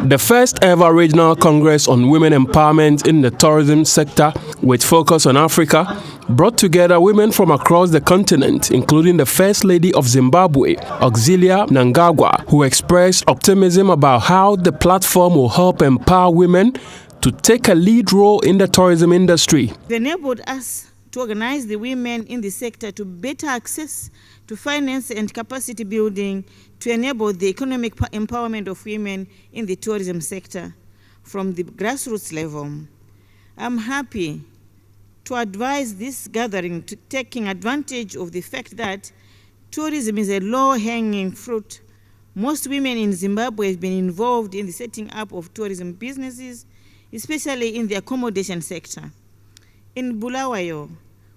The first ever regional congress on women empowerment in the tourism sector, with focus on Africa, brought together women from across the continent, including the First Lady of Zimbabwe, Auxilia Mnangagwa, who expressed optimism about how the platform will help empower women to take a lead role in the tourism industry. It enabled us to organize the women in the sector to better access to finance and capacity building to enable the economic empowerment of women in the tourism sector from the grassroots level. I'm happy to advise this gathering to taking advantage of the fact that tourism is a low-hanging fruit. Most women in Zimbabwe have been involved in the setting up of tourism businesses, especially in the accommodation sector. In Bulawayo,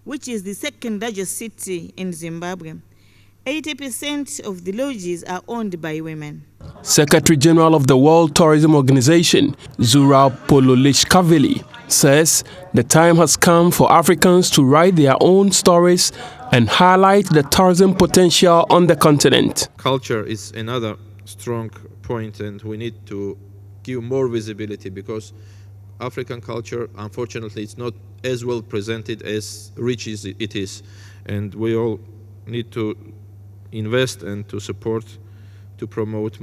which is the second largest city in Zimbabwe, 80% of the lodges are owned by women. Secretary General of the World Tourism Organization, Zura Pololishkavili, says the time has come for Africans to write their own stories and highlight the tourism potential on the continent. Culture is another strong point, and we need to give more visibility because African culture, unfortunately, is not as well presented as rich as it is. And we all need to invest and to support, to promote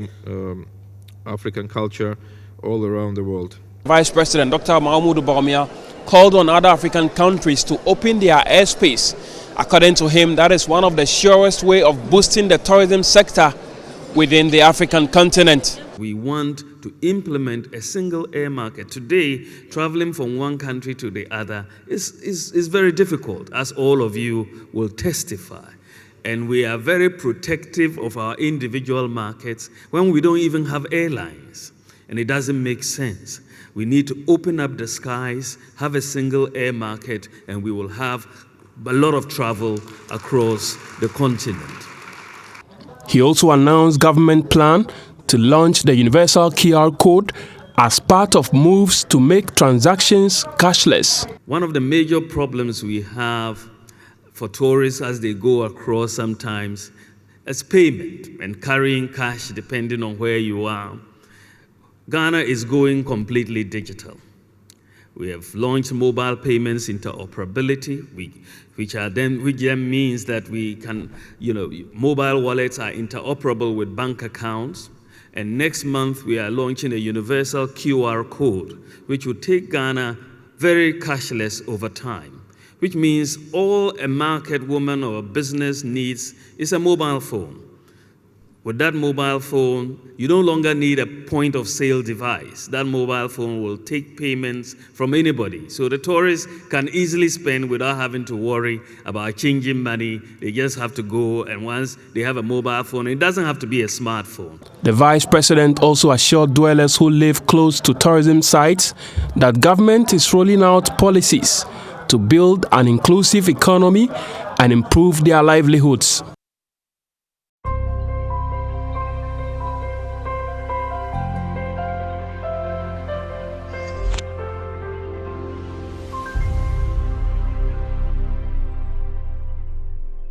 African culture all around the world. Vice President Dr. Mahamudu Bawumia called on other African countries to open their airspace. According to him, that is one of the surest way of boosting the tourism sector within the African continent. We want to implement a single air market. Today, traveling from one country to the other is very difficult, as all of you will testify. And we are very protective of our individual markets when we don't even have airlines. And it doesn't make sense. We need to open up the skies, have a single air market, and we will have a lot of travel across the continent. He also announced government plan to launch the universal QR code as part of moves to make transactions cashless. One of the major problems we have for tourists as they go across sometimes is payment and carrying cash depending on where you are. Ghana is going completely digital. We have launched mobile payments interoperability, which then means that we can, mobile wallets are interoperable with bank accounts. And next month, we are launching a universal QR code, which will take Ghana very cashless over time, which means all a market woman or a business needs is a mobile phone. With that mobile phone, you no longer need a point of sale device. That mobile phone will take payments from anybody. So the tourists can easily spend without having to worry about changing money. They just have to go, and once they have a mobile phone, it doesn't have to be a smartphone. The Vice President also assured dwellers who live close to tourism sites that government is rolling out policies to build an inclusive economy and improve their livelihoods.